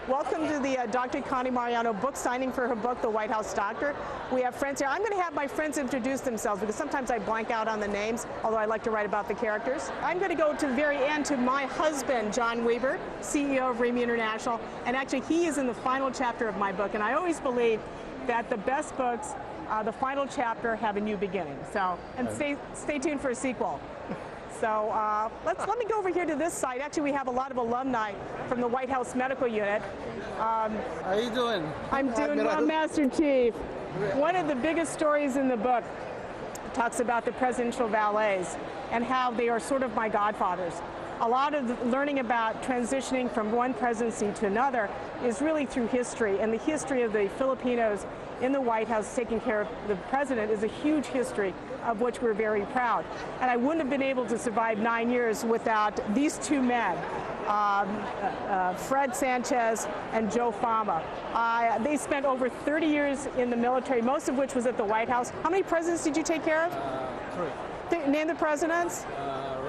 Welcome to the Dr. Connie Mariano book signing for her book, The White House Doctor. We have friends here. I'm going to have my friends introduce themselves because sometimes I blank out on the names, although I like to write about the characters. I'm going to go to the very end to my husband, John Weber, CEO of Remy International, and actually he is in the final chapter of my book, and I always believe that the best books, the final chapter, have a new beginning. So, and stay tuned for a sequel. So let me go over here to this side. Actually, we have a lot of alumni from the White House Medical Unit. How are you doing? I'm doing well, Master Chief. One of the biggest stories in the book talks about the presidential valets and how they are sort of my godfathers. A lot of learning about transitioning from one presidency to another is really through history, and the history of the Filipinos in the White House taking care of the president is a huge history of which we're very proud. And I wouldn't have been able to survive 9 years without these two men, Fred Sanchez and Joe Fama. They spent over 30 years in the military, most of which was at the White House. How many presidents did you take care of? 3. Name the presidents.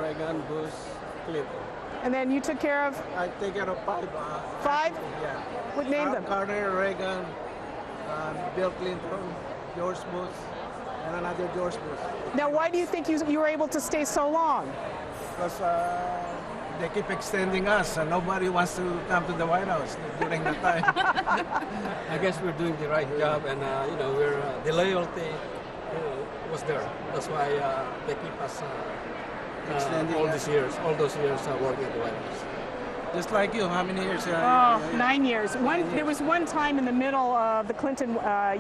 Reagan, Bush, Clinton. And then you took care of? I take care of 5. 5? Yeah. What name them? Karna, Reagan, Bill Clinton, George Bush, and another George Bush. Now, why do you think you were able to stay so long? Because they keep extending us, and nobody wants to come to the White House during the time. I guess we're doing the right job, and we're the loyalty was there. That's why they keep us all those years working at the White House. Just like you, how many years? 9 years. There was one time in the middle of the Clinton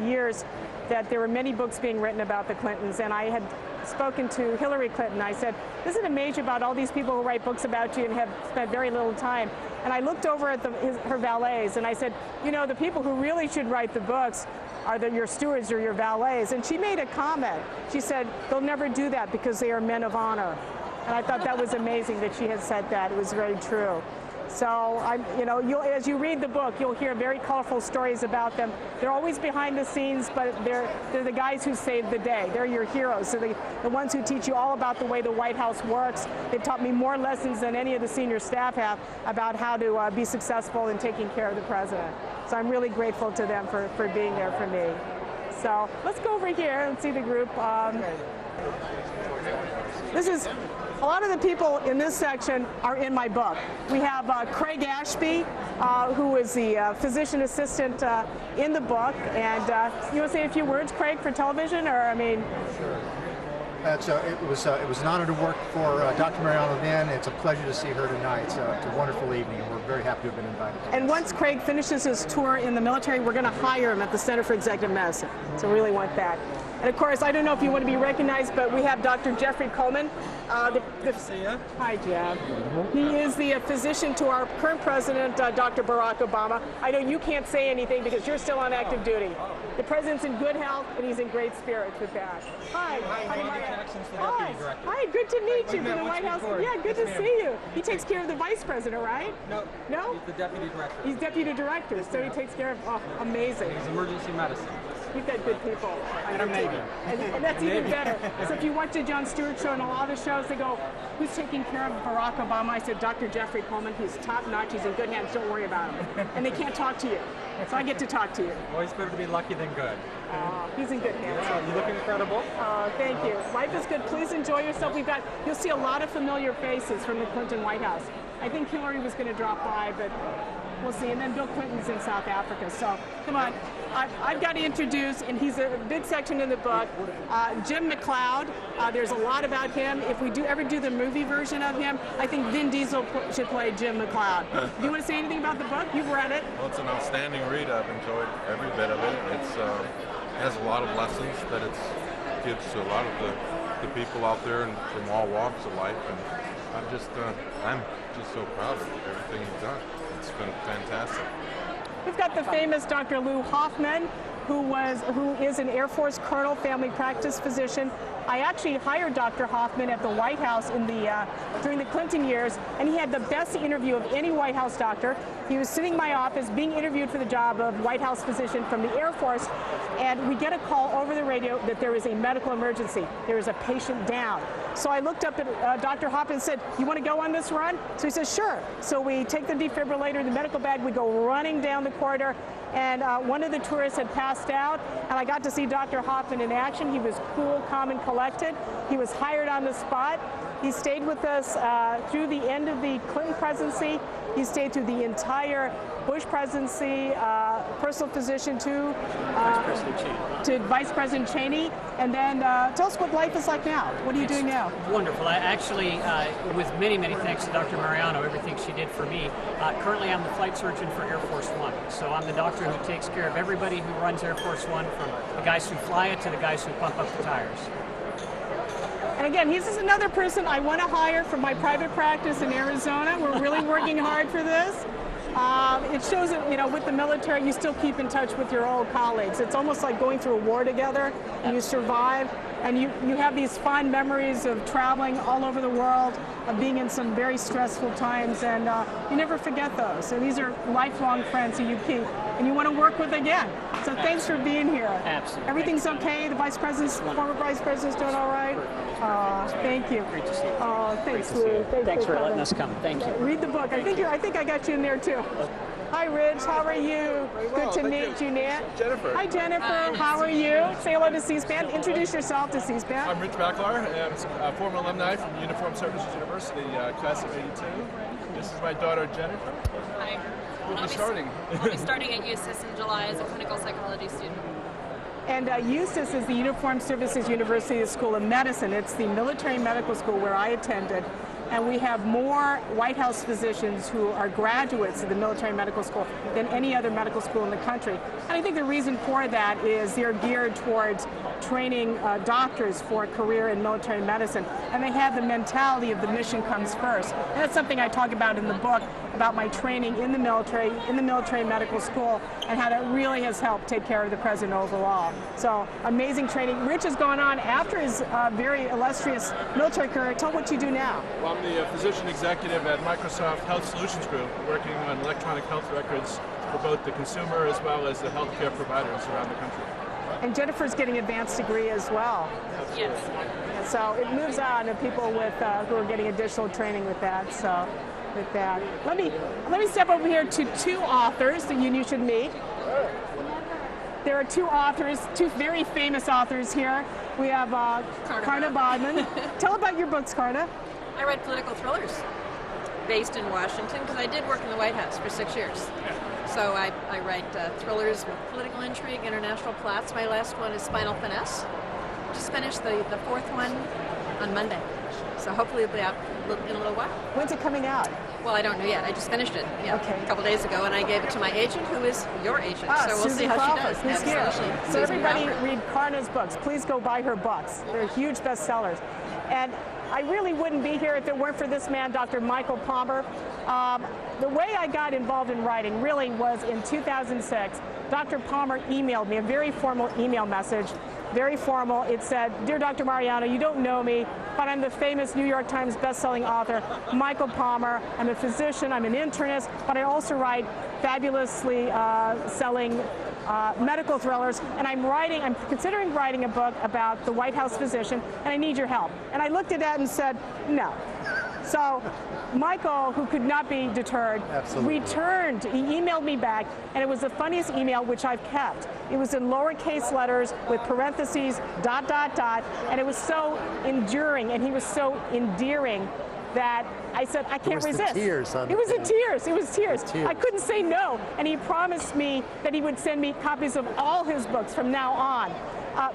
years that there were many books being written about the Clintons, and I had spoken to Hillary Clinton. I said, isn't it amazing about all these people who write books about you and have spent very little time? And I looked over at her valets, and I said, you know, the people who really should write the books are your stewards or your valets. And she made a comment. She said, they'll never do that because they are men of honor. And I thought that was amazing that she had said that. It was very true. So, as you read the book, you'll hear very colorful stories about them. They're always behind the scenes, but they're the guys who save the day. They're your heroes. So the ones who teach you all about the way the White House works. They've taught me more lessons than any of the senior staff have about how to be successful in taking care of the president. So I'm really grateful to them for being there for me. So let's go over here and see the group. This is a lot of the people in this section are in my book. We have Craig Ashby, who is the physician assistant in the book. And you want to say a few words, Craig, for television, or I mean? Sure. It was an honor to work for Dr. Mariano then. It's a pleasure to see her tonight. It's a wonderful evening, and we're very happy to have been invited. And once Craig finishes his tour in the military, we're going to hire him at the Center for Executive Medicine. So we really want that. And of course, I don't know if you want to be recognized, but we have Dr. Jeffrey Kuhlman. Hi, Jeff. He is the physician to our current president, Dr. Barack Obama. I know you can't say anything because you're still on active duty. The president's in good health, and he's in great spirits with that. Hi. Hi, good to meet you from the White House. Yeah, good to see you. He takes care of the vice president, right? No? He's the deputy director. He's deputy director, so he takes care of, amazing. He's emergency medicine. We've got good people. And I'm Navy. And that's even better. So if you watch the Jon Stewart show and a lot of shows, they go, who's taking care of Barack Obama? I said, Dr. Jeffrey Kuhlman. He's top notch. He's in good hands. Don't worry about him. And they can't talk to you. So I get to talk to you. Always better to be lucky than good. He's in good hands. You look incredible. Thank you. Life is good. Please enjoy yourself. You'll see a lot of familiar faces from the Clinton White House. I think Hillary was going to drop by, but we'll see. And then Bill Clinton's in South Africa. So come on. I've got to introduce, and he's a big section in the book, Jim McLeod. There's a lot about him. If we ever do the movie version of him, I think Vin Diesel should play Jim McLeod. Do you want to say anything about the book? You've read it. Well, it's an outstanding read. I've enjoyed every bit of it. It has a lot of lessons that it gives to a lot of the people out there and from all walks of life. And I'm just so proud of everything you've done. It's been fantastic. We've got the famous Dr. Lou Hoffman, who is an Air Force colonel, family practice physician. I actually hired Dr. Hoffman at the White House during the Clinton years, and he had the best interview of any White House doctor. He was sitting in my office being interviewed for the job of White House physician from the Air Force, and we get a call over the radio that there is a medical emergency. There is a patient down. So I looked up at Dr. Hoffman and said, "You want to go on this run?" So he says, "Sure." So we take the defibrillator, the medical bag, we go running down the corridor, and one of the tourists had passed out, and I got to see Dr. Hoffman in action. He was cool, calm, and collected. He was hired on the spot. He stayed with us through the end of the Clinton presidency. He stayed through the entire Bush presidency, personal physician to Vice President Cheney. And then tell us what life is like now. What are you doing now? Wonderful. I actually, with many, many thanks to Dr. Mariano, everything she did for me, currently I'm the flight surgeon for Air Force One. So I'm the doctor who takes care of everybody who runs Air Force One, from the guys who fly it to the guys who pump up the tires. And again, he's just another person I want to hire for my private practice in Arizona. We're really working hard for this. It shows that, you know, with the military, you still keep in touch with your old colleagues. It's almost like going through a war together, and you survive, and you have these fond memories of traveling all over the world, of being in some very stressful times, and you never forget those. So these are lifelong friends who you keep, and you want to work with again. So thanks for being here. Absolutely. Everything's okay? The Vice President's, former Vice President's doing all right? Thank you. Great to see you. Thanks, Lou. Thanks for letting us come. Thank you. Read the book. I think I got you in there too. Hi, Rich. How are you? Good to meet you, Nat. Jennifer. Hi, Jennifer. How are you? Say hello to C-SPAN. Introduce yourself to C-SPAN. I'm Rich Bakalar, and I'm a former alumni from Uniformed Services University, class of '82. This is my daughter, Jennifer. Hi. We'll be starting. I'll be starting at USIS in July as a clinical psychology student. And USIS is the Uniformed Services University School of Medicine. It's the military medical school where I attended. And we have more White House physicians who are graduates of the military medical school than any other medical school in the country. And I think the reason for that is they're geared towards training doctors for a career in military medicine. And they have the mentality of the mission comes first. And that's something I talk about in the book, about my training in the military medical school, and how that really has helped take care of the president overall. So amazing training. Rich has gone on after his very illustrious military career. Tell what you do now. Well, I'm the physician executive at Microsoft Health Solutions Group, working on electronic health records for both the consumer as well as the healthcare providers around the country. And Jennifer's getting an advanced degree as well. Yes. And so it moves on to people with who are getting additional training with that. So with that, let me step over here to two authors that you should meet. There are two authors, two very famous authors here. We have Karna Bodman. Tell about your books, Karna. I write political thrillers based in Washington because I did work in the White House for 6 years. So I write thrillers with political intrigue, international plots. My last one is Spinal Finesse. Just finished the fourth one on Monday. So hopefully it'll be out in a little while. When's it coming out? Well, I don't know yet. I just finished it Okay. a couple days ago, and I gave it to my agent, who is your agent. So we'll Susan see how Crawford, she does. who's here. Absolutely. So Susan everybody Crawford. read Karna's books. Please go buy her books. They're huge bestsellers. And I really wouldn't be here if it weren't for this man, Dr. Michael Palmer. The way I got involved in writing really was in 2006. Dr. Palmer emailed me a very formal email message, very formal. It said, "Dear Dr. Mariano, you don't know me, but I'm the famous New York Times bestselling author, Michael Palmer. I'm a physician, I'm an internist, but I also write fabulously selling medical thrillers, and I'm considering writing a book about the White House physician, and I need your help." And I looked at that and said, no. So Michael, who could not be deterred, returned. He emailed me back, and it was the funniest email, which I've kept. It was in lowercase letters with parentheses, ... and it was so enduring, and he was so endearing that I said, I can't resist. It was in tears. It was tears. I couldn't say no. And he promised me that he would send me copies of all his books from now on.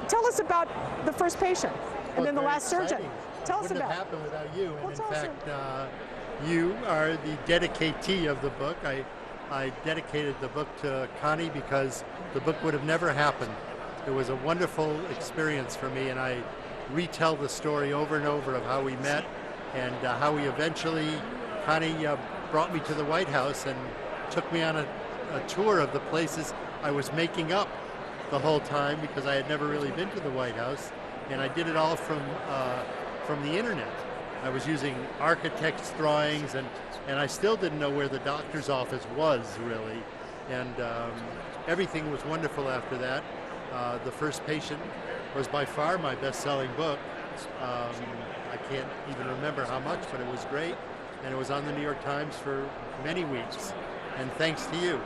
Tell us about The First Patient and then The Last Surgeon. Tell us about it. Wouldn't have happened without you. And Well, in tell us fact, you are the dedicatee of the book. I dedicated the book to Connie because the book would have never happened. It was a wonderful experience for me, and I retell the story over and over of how we met and how we eventually, Connie brought me to the White House and took me on a a tour of the places I was making up the whole time because I had never really been to the White House, and I did it all from the internet. I was using architects' drawings, and I still didn't know where the doctor's office was really, and everything was wonderful after that. The First Patient was by far my best-selling book. I can't even remember how much, but it was great, and it was on the New York Times for many weeks, and thanks to you.